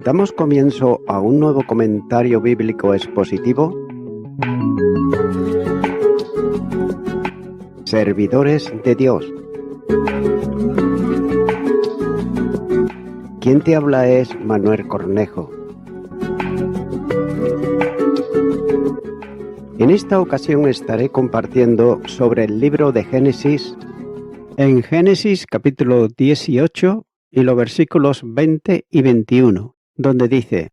Damos comienzo a un nuevo comentario bíblico expositivo. Servidores de Dios. Quien te habla es Manuel Cornejo. En esta ocasión estaré compartiendo sobre el libro de Génesis, en Génesis capítulo 18 y los versículos 20 y 21, donde dice: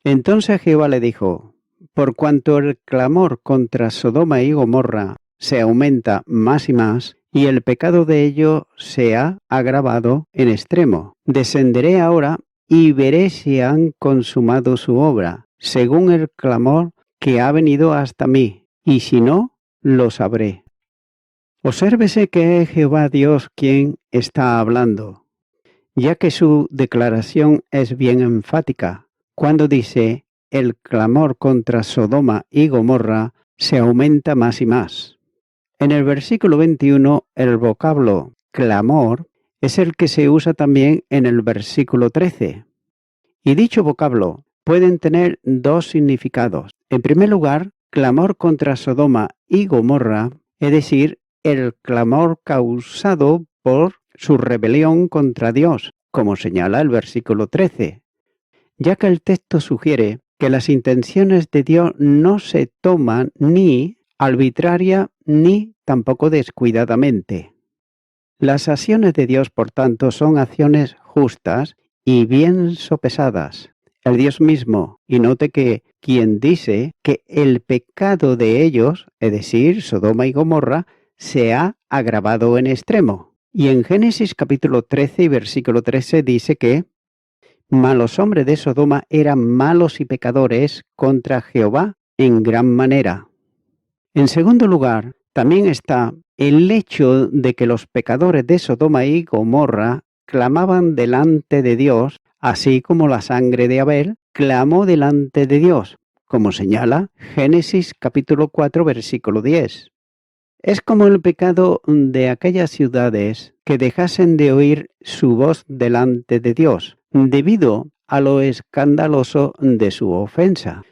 Entonces Jehová le dijo: Por cuanto el clamor contra Sodoma y Gomorra se aumenta más y más, y el pecado de ellos se ha agravado en extremo, descenderé ahora y veré si han consumado su obra, según el clamor que ha venido hasta mí, y si no, lo sabré. Obsérvese que es Jehová Dios quien está hablando, ya que su declaración es bien enfática, cuando dice: el clamor contra Sodoma y Gomorra se aumenta más y más. En el versículo 21, el vocablo clamor es el que se usa también en el versículo 13. Y dicho vocablo pueden tener dos significados. En primer lugar, clamor contra Sodoma y Gomorra, es decir, el clamor causado por su rebelión contra Dios, como señala el versículo 13, ya que el texto sugiere que las intenciones de Dios no se toman ni arbitraria ni tampoco descuidadamente. Las acciones de Dios, por tanto, son acciones justas y bien sopesadas. El Dios mismo, y note que quien dice que el pecado de ellos, es decir, Sodoma y Gomorra, se ha agravado en extremo. Y en Génesis capítulo 13 y versículo 13 dice que mas los hombres de Sodoma eran malos y pecadores contra Jehová en gran manera. En segundo lugar, también está el hecho de que los pecadores de Sodoma y Gomorra clamaban delante de Dios, así como la sangre de Abel clamó delante de Dios, como señala Génesis capítulo 4 versículo 10. Es como el pecado de aquellas ciudades que dejasen de oír su voz delante de Dios, debido a lo escandaloso de su ofensa.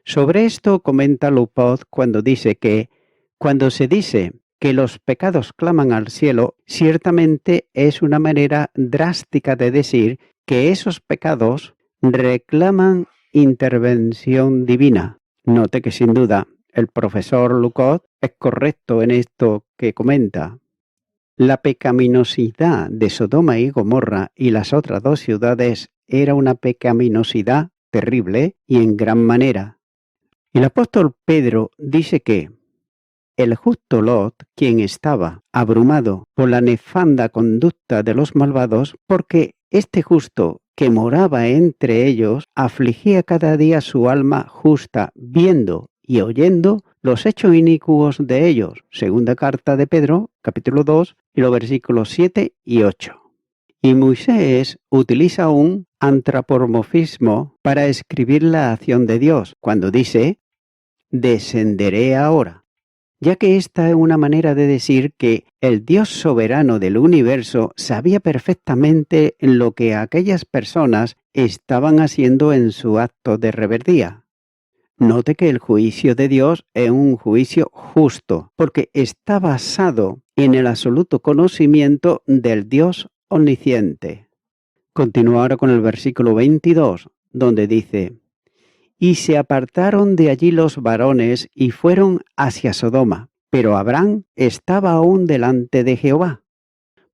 Sobre esto comenta Lupot cuando dice que, cuando se dice que los pecados claman al cielo, ciertamente es una manera drástica de decir que esos pecados reclaman intervención divina. Note que sin duda el profesor Lupot es correcto en esto que comenta. La pecaminosidad de Sodoma y Gomorra y las otras dos ciudades era una pecaminosidad terrible y en gran manera. El apóstol Pedro dice que el justo Lot, quien estaba abrumado por la nefanda conducta de los malvados, porque este justo que moraba entre ellos afligía cada día su alma justa, viendo y oyendo los hechos inicuos de ellos. Segunda carta de Pedro, capítulo 2, y los versículos 7 y 8. Y Moisés utiliza un antropomorfismo para escribir la acción de Dios, cuando dice: descenderé ahora, ya que esta es una manera de decir que el Dios soberano del universo sabía perfectamente lo que aquellas personas estaban haciendo en su acto de rebeldía. Note que el juicio de Dios es un juicio justo, porque está basado en el absoluto conocimiento del Dios omnisciente. Continúa ahora con el versículo 22, donde dice: Y se apartaron de allí los varones y fueron hacia Sodoma, pero Abraham estaba aún delante de Jehová.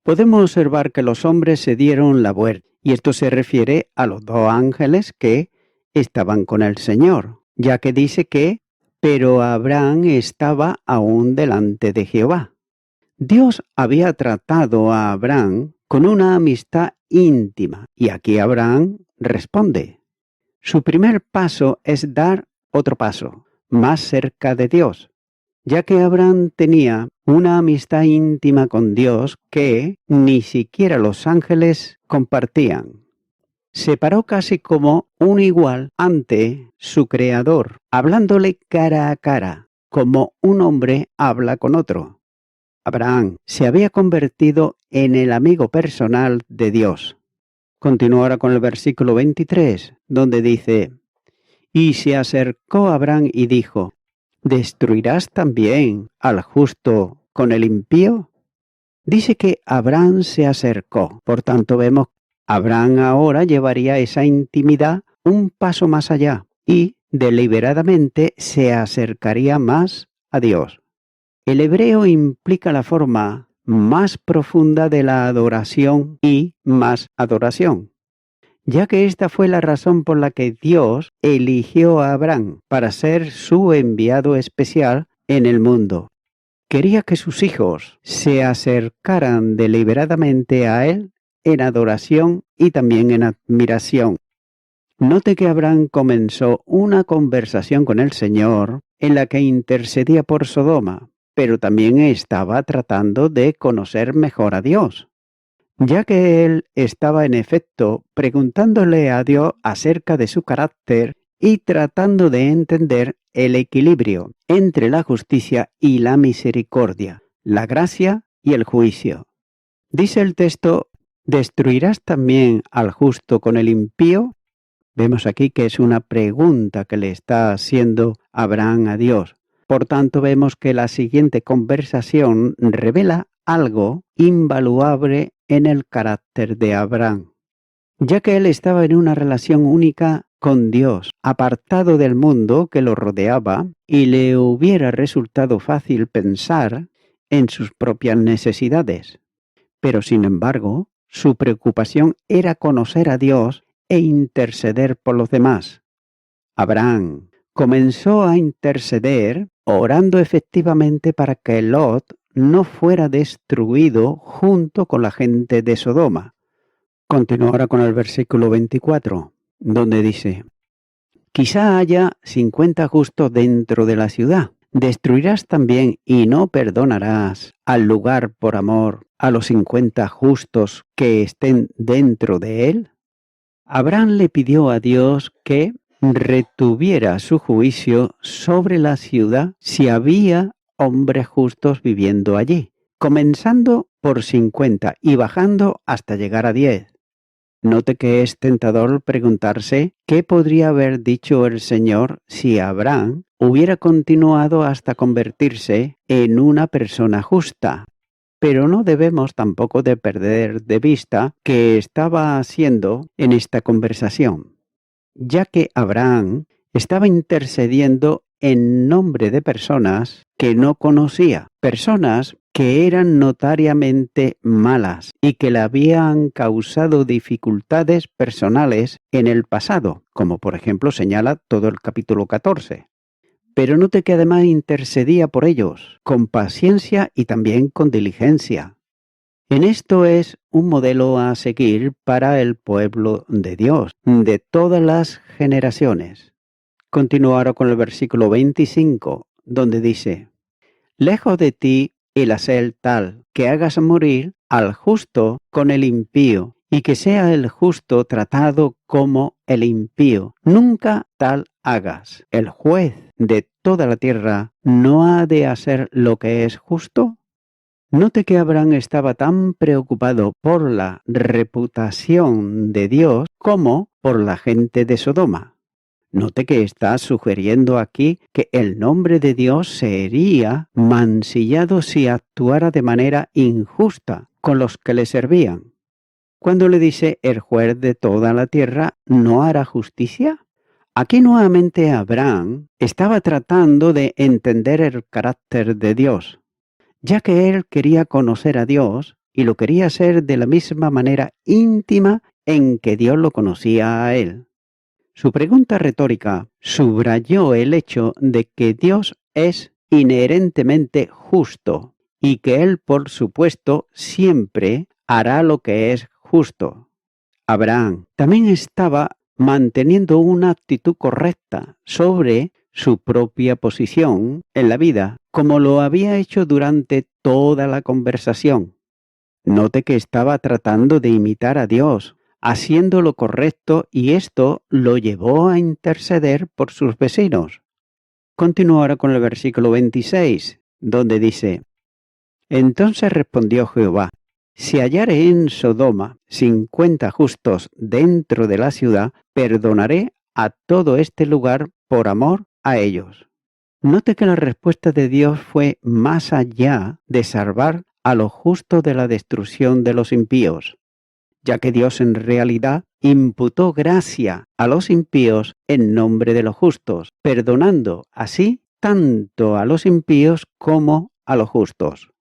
Podemos observar que los hombres se dieron la vuelta, y esto se refiere a los dos ángeles que estaban con el Señor, ya que dice que pero Abraham estaba aún delante de Jehová. Dios había tratado a Abraham con una amistad íntima, y aquí Abraham responde. Su primer paso es dar otro paso, más cerca de Dios, ya que Abraham tenía una amistad íntima con Dios que ni siquiera los ángeles compartían. Se paró casi como un igual ante su Creador, hablándole cara a cara, como un hombre habla con otro. Abraham se había convertido en el amigo personal de Dios. Continúa ahora con el versículo 23, donde dice: Y se acercó Abraham y dijo: ¿Destruirás también al justo con el impío? Dice que Abraham se acercó. Por tanto, vemos que Abraham ahora llevaría esa intimidad un paso más allá y deliberadamente se acercaría más a Dios. El hebreo implica la forma más profunda de la adoración y más adoración, ya que esta fue la razón por la que Dios eligió a Abraham para ser su enviado especial en el mundo. Quería que sus hijos se acercaran deliberadamente a Él en adoración y también en admiración. Note que Abraham comenzó una conversación con el Señor en la que intercedía por Sodoma, pero también estaba tratando de conocer mejor a Dios, ya que él estaba en efecto preguntándole a Dios acerca de su carácter y tratando de entender el equilibrio entre la justicia y la misericordia, la gracia y el juicio. Dice el texto: ¿destruirás también al justo con el impío? Vemos aquí que es una pregunta que le está haciendo Abraham a Dios. Por tanto, vemos que la siguiente conversación revela algo invaluable en el carácter de Abraham, ya que él estaba en una relación única con Dios, apartado del mundo que lo rodeaba, y le hubiera resultado fácil pensar en sus propias necesidades. Pero sin embargo, su preocupación era conocer a Dios e interceder por los demás. Abraham comenzó a interceder orando efectivamente para que Lot no fuera destruido junto con la gente de Sodoma. Continúa ahora con el versículo 24, donde dice: Quizá haya 50 justos dentro de la ciudad. ¿Destruirás también y no perdonarás al lugar por amor a los 50 justos que estén dentro de él? Abraham le pidió a Dios que retuviera su juicio sobre la ciudad si había hombres justos viviendo allí, comenzando por 50 y bajando hasta llegar a 10. Note que es tentador preguntarse qué podría haber dicho el Señor si Abraham hubiera continuado hasta convertirse en una persona justa. Pero no debemos tampoco de perder de vista qué estaba haciendo en esta conversación, ya que Abraham estaba intercediendo en nombre de personas que no conocía, personas que eran notariamente malas y que le habían causado dificultades personales en el pasado, como por ejemplo señala todo el capítulo 14. Pero note que además intercedía por ellos, con paciencia y también con diligencia. En esto es un modelo a seguir para el pueblo de Dios, de todas las generaciones. Continúo ahora con el versículo 25, donde dice: Lejos de ti el hacer tal, que hagas morir al justo con el impío, y que sea el justo tratado como el impío. Nunca tal hagas. ¿El juez de toda la tierra no ha de hacer lo que es justo? Note que Abraham estaba tan preocupado por la reputación de Dios como por la gente de Sodoma. Note que está sugiriendo aquí que el nombre de Dios sería mancillado si actuara de manera injusta con los que le servían. Cuando le dice el juez de toda la tierra no hará justicia, aquí nuevamente Abraham estaba tratando de entender el carácter de Dios, ya que él quería conocer a Dios y lo quería hacer de la misma manera íntima en que Dios lo conocía a él. Su pregunta retórica subrayó el hecho de que Dios es inherentemente justo y que Él, por supuesto, siempre hará lo que es justo. Abraham también estaba manteniendo una actitud correcta sobre su propia posición en la vida, como lo había hecho durante toda la conversación. Note que estaba tratando de imitar a Dios, haciendo lo correcto, y esto lo llevó a interceder por sus vecinos. Continúo ahora con el versículo 26, donde dice: Entonces respondió Jehová: si hallare en Sodoma 50 justos dentro de la ciudad, perdonaré a todo este lugar por amor a ellos. Note que la respuesta de Dios fue más allá de salvar a los justos de la destrucción de los impíos, ya que Dios en realidad imputó gracia a los impíos en nombre de los justos, perdonando así tanto a los impíos como a los justos.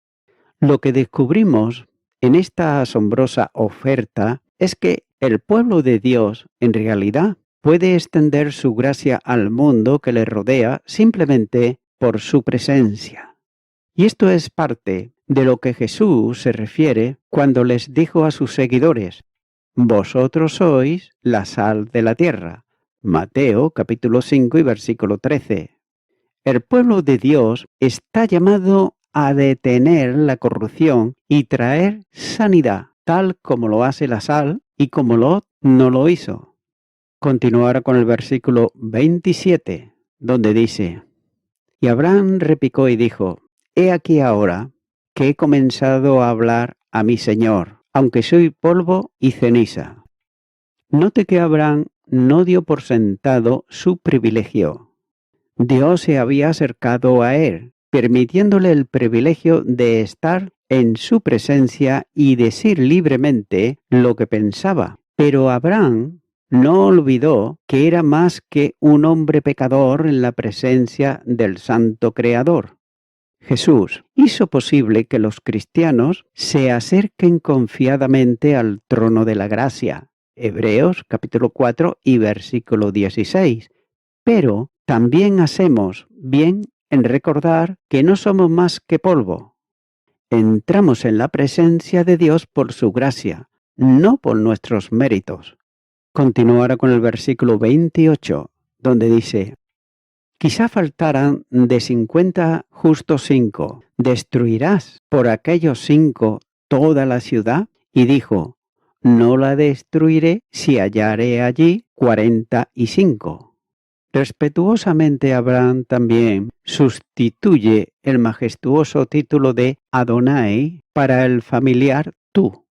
Lo que descubrimos en esta asombrosa oferta es que el pueblo de Dios en realidad puede extender su gracia al mundo que le rodea simplemente por su presencia. Y esto es parte de lo que Jesús se refiere cuando les dijo a sus seguidores: vosotros sois la sal de la tierra. Mateo capítulo 5 y versículo 13. El pueblo de Dios está llamado a detener la corrupción y traer sanidad, tal como lo hace la sal y como Lot no lo hizo. Continuará con el versículo 27, donde dice: y Abraham replicó y dijo: he aquí ahora que he comenzado a hablar a mi Señor, aunque soy polvo y ceniza. Note que Abraham no dio por sentado su privilegio. Dios se había acercado a él, permitiéndole el privilegio de estar en su presencia y decir libremente lo que pensaba. Pero Abraham no olvidó que era más que un hombre pecador en la presencia del Santo Creador. Jesús hizo posible que los cristianos se acerquen confiadamente al trono de la gracia. Hebreos capítulo 4 y versículo 16. Pero también hacemos bien en recordar que no somos más que polvo. Entramos en la presencia de Dios por su gracia, no por nuestros méritos. Continuará con el versículo 28, donde dice: quizá faltaran de 50 justos 5. ¿Destruirás por aquellos 5 toda la ciudad? Y dijo: no la destruiré si hallare allí 45. Respetuosamente Abraham también sustituye el majestuoso título de Adonai para el familiar tú.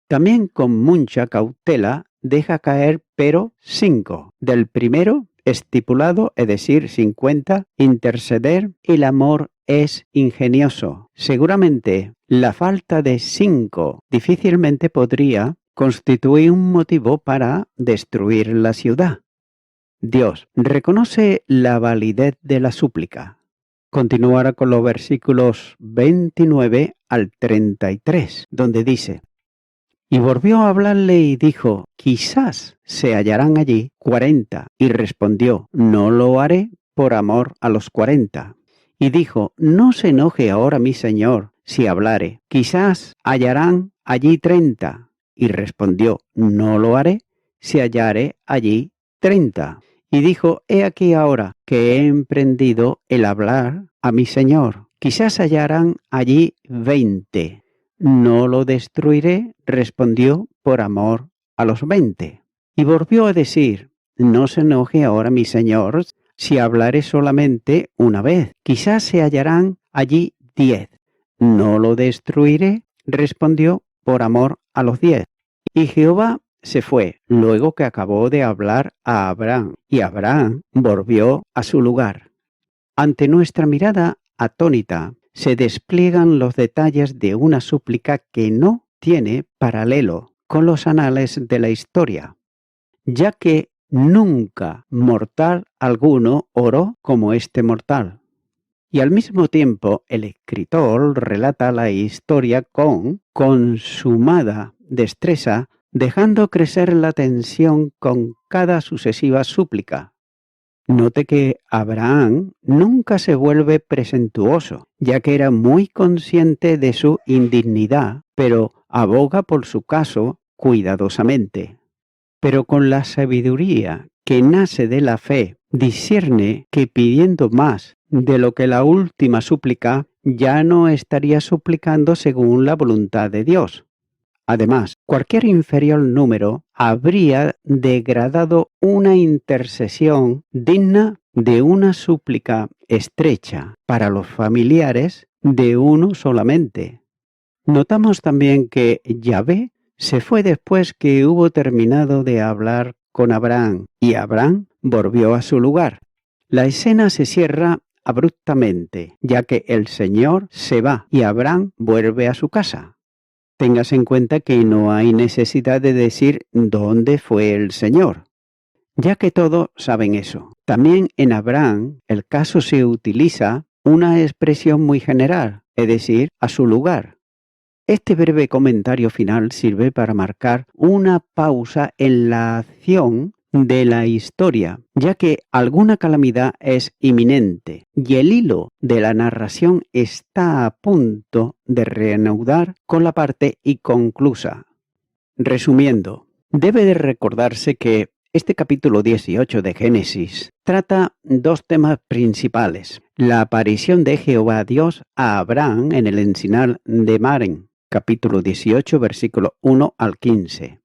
También con mucha cautela deja caer pero 5 del primero estipulado, es decir, 50, interceder, el amor es ingenioso. Seguramente la falta de 5 difícilmente podría constituir un motivo para destruir la ciudad. Dios reconoce la validez de la súplica. Continuará con los versículos 29 al 33, donde dice: y volvió a hablarle y dijo: quizás se hallarán allí 40. Y respondió: no lo haré por amor a los 40. Y dijo: no se enoje ahora mi señor si hablare, quizás hallarán allí 30. Y respondió: no lo haré si hallare allí 30. Y dijo: he aquí ahora que he emprendido el hablar a mi señor, quizás hallarán allí 20. No lo destruiré, respondió, por amor a los 20. Y volvió a decir: no se enoje ahora mi señor si hablaré solamente una vez, quizás se hallarán allí 10. No lo destruiré, respondió, por amor a los 10. Y Jehová se fue, luego que acabó de hablar a Abraham, y Abraham volvió a su lugar. Ante nuestra mirada atónita se despliegan los detalles de una súplica que no tiene paralelo con los anales de la historia, ya que nunca mortal alguno oró como este mortal. Y al mismo tiempo el escritor relata la historia con consumada destreza, dejando crecer la tensión con cada sucesiva súplica. Note que Abraham nunca se vuelve presuntuoso, ya que era muy consciente de su indignidad, pero aboga por su caso cuidadosamente. Pero con la sabiduría que nace de la fe, discierne que pidiendo más de lo que la última súplica, ya no estaría suplicando según la voluntad de Dios. Además, cualquier inferior número habría degradado una intercesión digna de una súplica estrecha para los familiares de uno solamente. Notamos también que Yahvé se fue después que hubo terminado de hablar con Abraham y Abraham volvió a su lugar. La escena se cierra abruptamente, ya que el Señor se va y Abraham vuelve a su casa. Tengas en cuenta que no hay necesidad de decir dónde fue el Señor, ya que todos saben eso. También en Abraham el caso se utiliza una expresión muy general, es decir, a su lugar. Este breve comentario final sirve para marcar una pausa en la acción de la historia, ya que alguna calamidad es inminente y el hilo de la narración está a punto de reanudar con la parte inconclusa. Resumiendo, debe de recordarse que este capítulo 18 de Génesis trata dos temas principales: la aparición de Jehová Dios a Abraham en el encinar de Maren, capítulo 18, versículo 1 al 15,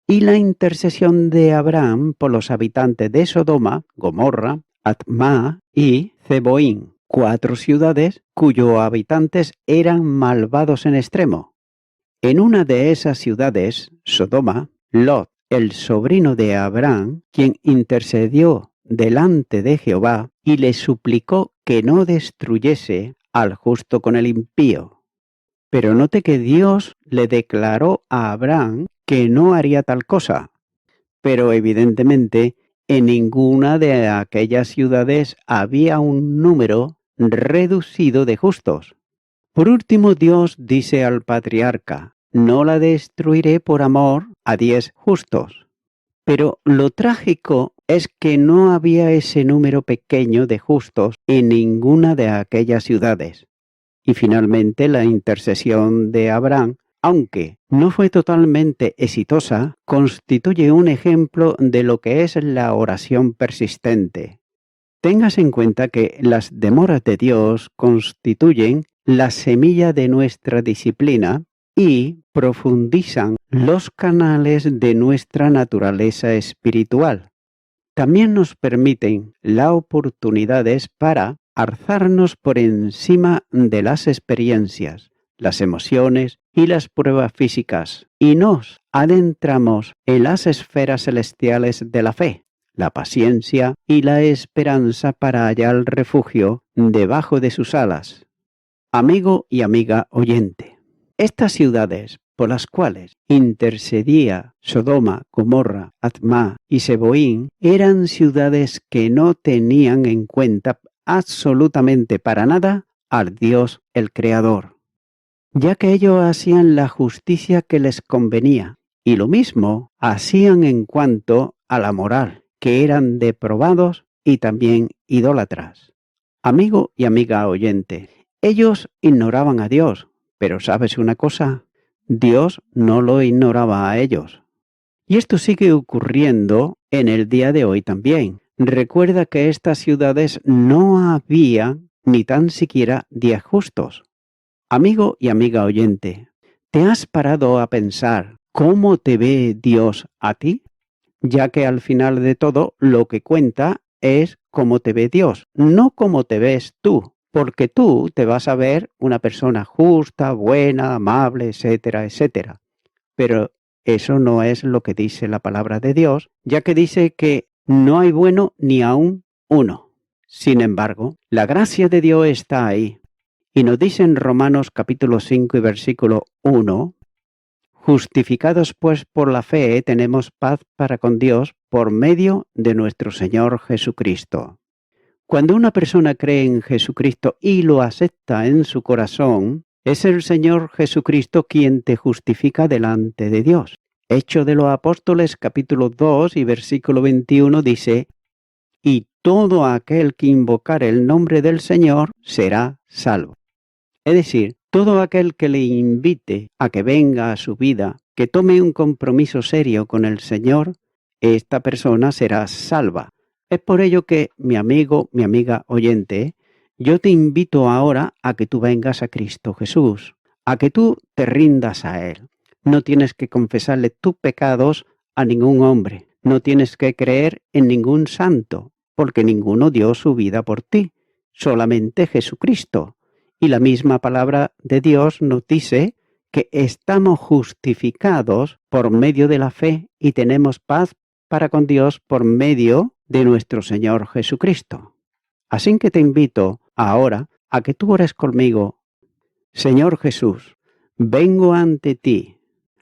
y la intercesión de Abraham por los habitantes de Sodoma, Gomorra, Admá y Zeboín, 4 ciudades cuyos habitantes eran malvados en extremo. En una de esas ciudades, Sodoma, Lot, el sobrino de Abraham, quien intercedió delante de Jehová y le suplicó que no destruyese al justo con el impío. Pero note que Dios le declaró a Abraham que no haría tal cosa. Pero evidentemente en ninguna de aquellas ciudades había un número reducido de justos. Por último, Dios dice al patriarca: no la destruiré por amor a 10 justos. Pero lo trágico es que no había ese número pequeño de justos en ninguna de aquellas ciudades. Y finalmente la intercesión de Abraham, aunque no fue totalmente exitosa, constituye un ejemplo de lo que es la oración persistente. Tengas en cuenta que las demoras de Dios constituyen la semilla de nuestra disciplina y profundizan los canales de nuestra naturaleza espiritual. También nos permiten las oportunidades para alzarnos por encima de las experiencias, las emociones y las pruebas físicas, y nos adentramos en las esferas celestiales de la fe, la paciencia y la esperanza para hallar refugio debajo de sus alas. Amigo y amiga oyente, estas ciudades por las cuales intercedía Sodoma, Gomorra, Admá y Zeboín eran ciudades que no tenían en cuenta absolutamente para nada al Dios el Creador, ya que ellos hacían la justicia que les convenía, y lo mismo hacían en cuanto a la moral, que eran depravados y también idólatras. Amigo y amiga oyente, ellos ignoraban a Dios, pero ¿sabes una cosa? Dios no lo ignoraba a ellos. Y esto sigue ocurriendo en el día de hoy también. Recuerda que estas ciudades no había ni tan siquiera 10 justos. Amigo y amiga oyente, ¿te has parado a pensar cómo te ve Dios a ti? Ya que al final de todo lo que cuenta es cómo te ve Dios, no cómo te ves tú, porque tú te vas a ver una persona justa, buena, amable, etcétera, etcétera. Pero eso no es lo que dice la palabra de Dios, ya que dice que no hay bueno ni aun uno. Sin embargo, la gracia de Dios está ahí. Y nos dice en Romanos capítulo 5 y versículo 1, justificados pues por la fe tenemos paz para con Dios por medio de nuestro Señor Jesucristo. Cuando una persona cree en Jesucristo y lo acepta en su corazón, es el Señor Jesucristo quien te justifica delante de Dios. Hechos de los Apóstoles capítulo 2 y versículo 21 dice: y todo aquel que invocare el nombre del Señor será salvo. Es decir, todo aquel que le invite a que venga a su vida, que tome un compromiso serio con el Señor, esta persona será salva. Es por ello que, mi amigo, mi amiga oyente, yo te invito ahora a que tú vengas a Cristo Jesús, a que tú te rindas a Él. No tienes que confesarle tus pecados a ningún hombre, no tienes que creer en ningún santo, porque ninguno dio su vida por ti, solamente Jesucristo. Y la misma palabra de Dios nos dice que estamos justificados por medio de la fe y tenemos paz para con Dios por medio de nuestro Señor Jesucristo. Así que te invito ahora a que tú ores conmigo. Señor Jesús, vengo ante ti,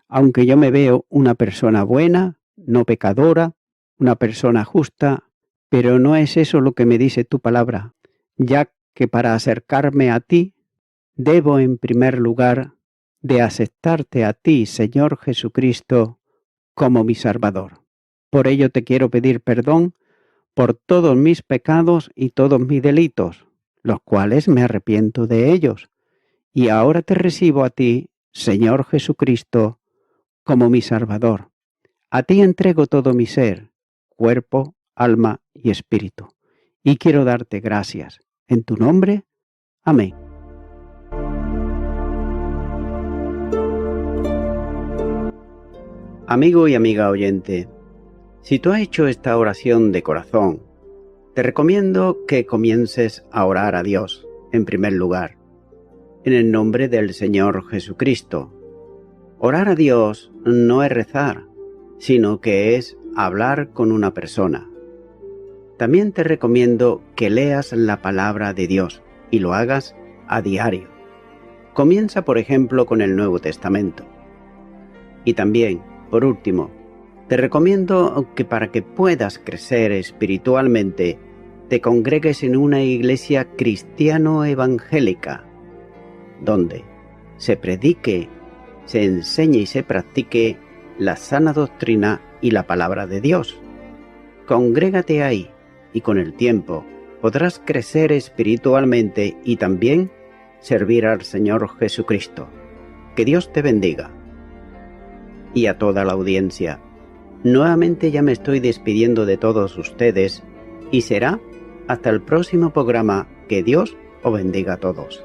aunque yo me veo una persona buena, no pecadora, una persona justa, pero no es eso lo que me dice tu palabra, ya que para acercarme a ti, debo en primer lugar de aceptarte a ti, Señor Jesucristo, como mi Salvador. Por ello te quiero pedir perdón por todos mis pecados y todos mis delitos, los cuales me arrepiento de ellos. Y ahora te recibo a ti, Señor Jesucristo, como mi Salvador. A ti entrego todo mi ser, cuerpo, alma y espíritu. Y quiero darte gracias. En tu nombre, amén. Amigo y amiga oyente, si tú has hecho esta oración de corazón, te recomiendo que comiences a orar a Dios, en primer lugar, en el nombre del Señor Jesucristo. Orar a Dios no es rezar, sino que es hablar con una persona. También te recomiendo que leas la palabra de Dios y lo hagas a diario. Comienza, por ejemplo, con el Nuevo Testamento. Y también, por último, te recomiendo que para que puedas crecer espiritualmente, te congregues en una iglesia cristiano-evangélica, donde se predique, se enseñe y se practique la sana doctrina y la palabra de Dios. Congrégate ahí y con el tiempo podrás crecer espiritualmente y también servir al Señor Jesucristo. Que Dios te bendiga. Y a toda la audiencia, nuevamente ya me estoy despidiendo de todos ustedes y será hasta el próximo programa. Que Dios os bendiga a todos.